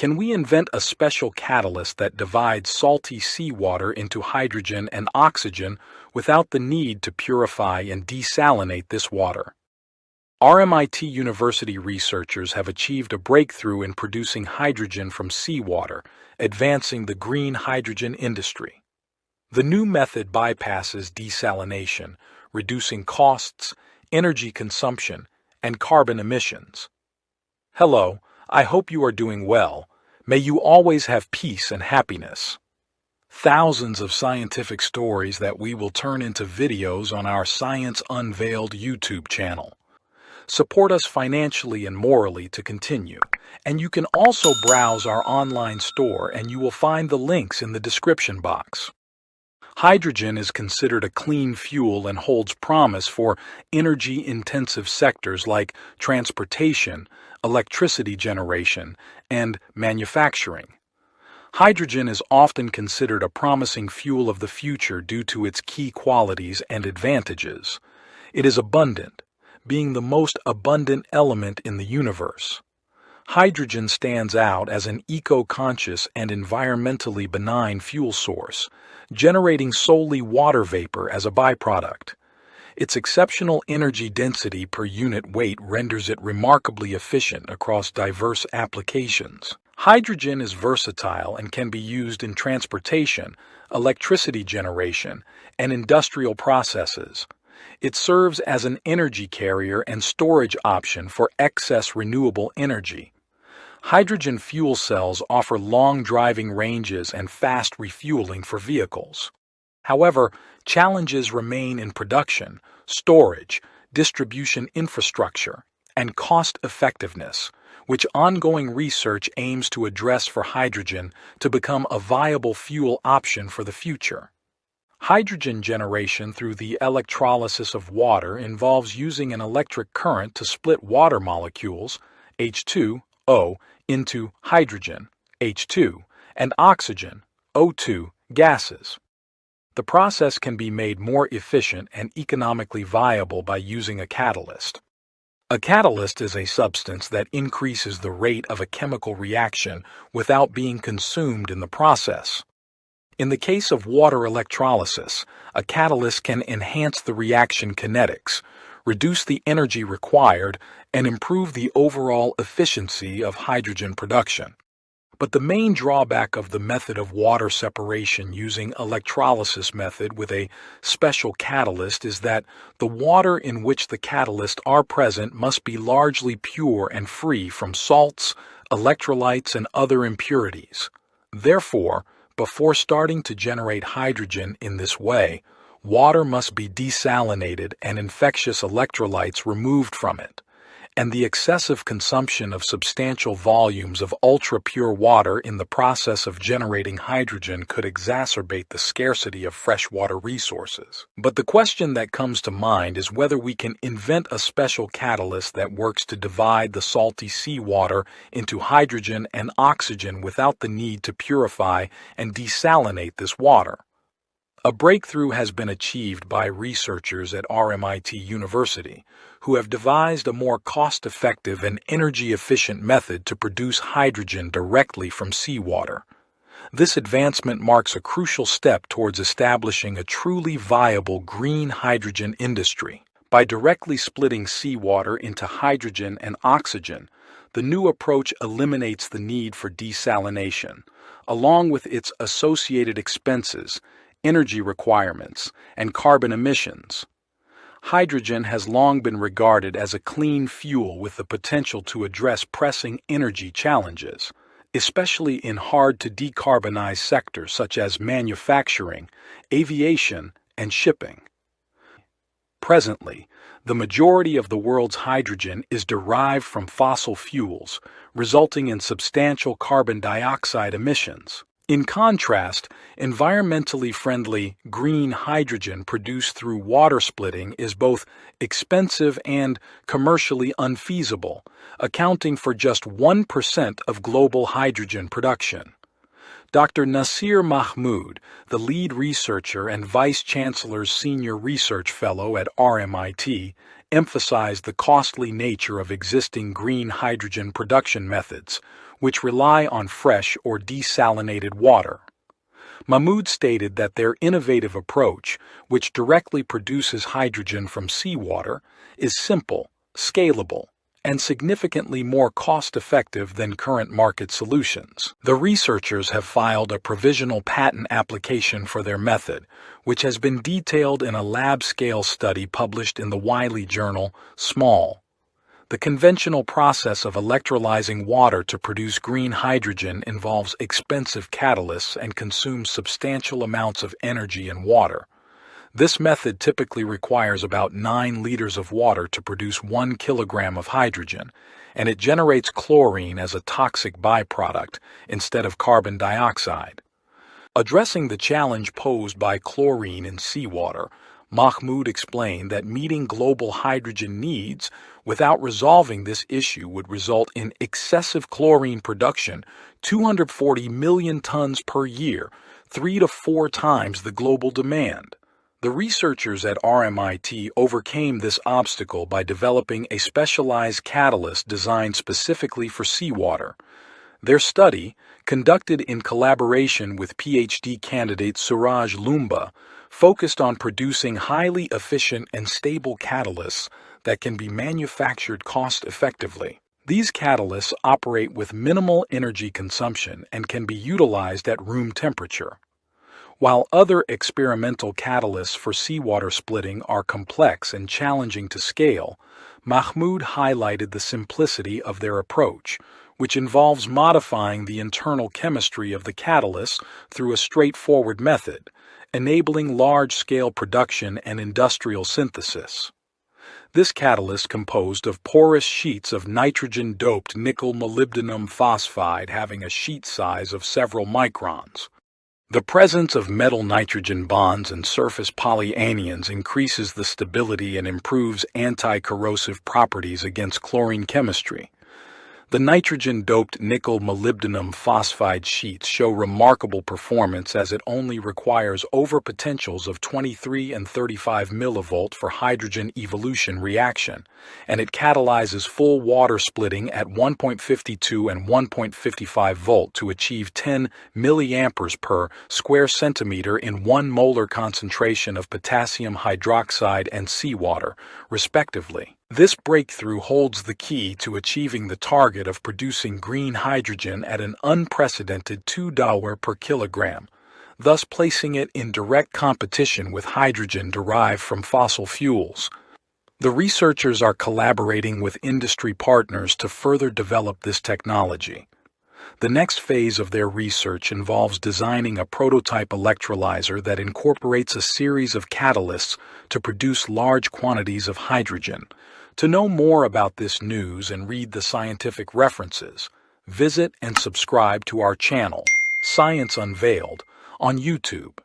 Can we invent a special catalyst that divides salty seawater into hydrogen and oxygen without the need to purify and desalinate this water? RMIT University researchers have achieved a breakthrough in producing hydrogen from seawater, advancing the green hydrogen industry. The new method bypasses desalination, reducing costs, energy consumption, and carbon emissions. Hello, I hope you are doing well. May you always have peace and happiness. Thousands of scientific stories that we will turn into videos on our Science Unveiled YouTube channel. Support us financially and morally to continue, and you can also browse our online store and you will find the links in the description box. Hydrogen is considered a clean fuel and holds promise for energy-intensive sectors like transportation, electricity generation, and manufacturing. Hydrogen is often considered a promising fuel of the future due to its key qualities and advantages. It is abundant, being the most abundant element in the universe. Hydrogen stands out as an eco-conscious and environmentally benign fuel source, generating solely water vapor as a byproduct. Its exceptional energy density per unit weight renders it remarkably efficient across diverse applications. Hydrogen is versatile and can be used in transportation, electricity generation, and industrial processes. It serves as an energy carrier and storage option for excess renewable energy. Hydrogen fuel cells offer long driving ranges and fast refueling for vehicles. However, challenges remain in production, storage, distribution infrastructure, and cost effectiveness, which ongoing research aims to address for hydrogen to become a viable fuel option for the future. Hydrogen generation through the electrolysis of water involves using an electric current to split water molecules, H2O, into hydrogen, H2, and oxygen, O2, gases. The process can be made more efficient and economically viable by using a catalyst. A catalyst is a substance that increases the rate of a chemical reaction without being consumed in the process. In the case of water electrolysis, a catalyst can enhance the reaction kinetics, reduce the energy required, and improve the overall efficiency of hydrogen production. But the main drawback of the method of water separation using electrolysis method with a special catalyst is that the water in which the catalysts are present must be largely pure and free from salts, electrolytes, and other impurities. Therefore, before starting to generate hydrogen in this way, water must be desalinated and infectious electrolytes removed from it, and the excessive consumption of substantial volumes of ultra-pure water in the process of generating hydrogen could exacerbate the scarcity of freshwater resources. But the question that comes to mind is whether we can invent a special catalyst that works to divide the salty seawater into hydrogen and oxygen without the need to purify and desalinate this water. A breakthrough has been achieved by researchers at RMIT University, who have devised a more cost-effective and energy-efficient method to produce hydrogen directly from seawater. This advancement marks a crucial step towards establishing a truly viable green hydrogen industry. By directly splitting seawater into hydrogen and oxygen, the new approach eliminates the need for desalination, along with its associated expenses, energy requirements, and carbon emissions. Hydrogen has long been regarded as a clean fuel with the potential to address pressing energy challenges, especially in hard-to-decarbonize sectors such as manufacturing, aviation, and shipping. Presently, the majority of the world's hydrogen is derived from fossil fuels, resulting in substantial carbon dioxide emissions. In contrast, environmentally friendly green hydrogen produced through water splitting is both expensive and commercially unfeasible, accounting for just 1% of global hydrogen production. Dr. Nasir Mahmood, the lead researcher and Vice Chancellor's Senior Research Fellow at RMIT, emphasized the costly nature of existing green hydrogen production methods, which rely on fresh or desalinated water. Mahmoud stated that their innovative approach, which directly produces hydrogen from seawater, is simple, scalable, and significantly more cost-effective than current market solutions. The researchers have filed a provisional patent application for their method, which has been detailed in a lab-scale study published in the Wiley journal, Small. The conventional process of electrolyzing water to produce green hydrogen involves expensive catalysts and consumes substantial amounts of energy and water. This method typically requires about 9 liters of water to produce 1 kilogram of hydrogen, and it generates chlorine as a toxic byproduct instead of carbon dioxide. Addressing the challenge posed by chlorine in seawater, Mahmoud explained that meeting global hydrogen needs without resolving this issue would result in excessive chlorine production, 240 million tons per year, 3 to 4 times the global demand. The researchers at RMIT overcame this obstacle by developing a specialized catalyst designed specifically for seawater. Their study, conducted in collaboration with PhD candidate Suraj Lumba, focused on producing highly efficient and stable catalysts that can be manufactured cost-effectively. These catalysts operate with minimal energy consumption and can be utilized at room temperature. While other experimental catalysts for seawater splitting are complex and challenging to scale, Mahmoud highlighted the simplicity of their approach, which involves modifying the internal chemistry of the catalyst through a straightforward method, enabling large-scale production and industrial synthesis. This catalyst composed of porous sheets of nitrogen-doped nickel molybdenum phosphide having a sheet size of several microns. The presence of metal-nitrogen bonds and surface polyanions increases the stability and improves anti-corrosive properties against chlorine chemistry. The nitrogen-doped nickel-molybdenum phosphide sheets show remarkable performance as it only requires overpotentials of 23 and 35 millivolt for hydrogen evolution reaction, and it catalyzes full water splitting at 1.52 and 1.55 volt to achieve 10 milliamperes per square centimeter in 1 molar concentration of potassium hydroxide and seawater, respectively. This breakthrough holds the key to achieving the target of producing green hydrogen at an unprecedented $2 per kilogram, thus placing it in direct competition with hydrogen derived from fossil fuels. The researchers are collaborating with industry partners to further develop this technology. The next phase of their research involves designing a prototype electrolyzer that incorporates a series of catalysts to produce large quantities of hydrogen. To know more about this news and read the scientific references, visit and subscribe to our channel, Science Unveiled, on YouTube.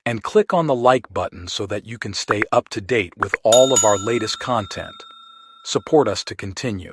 And click on the like button so that you can stay up to date with all of our latest content. Support us to continue.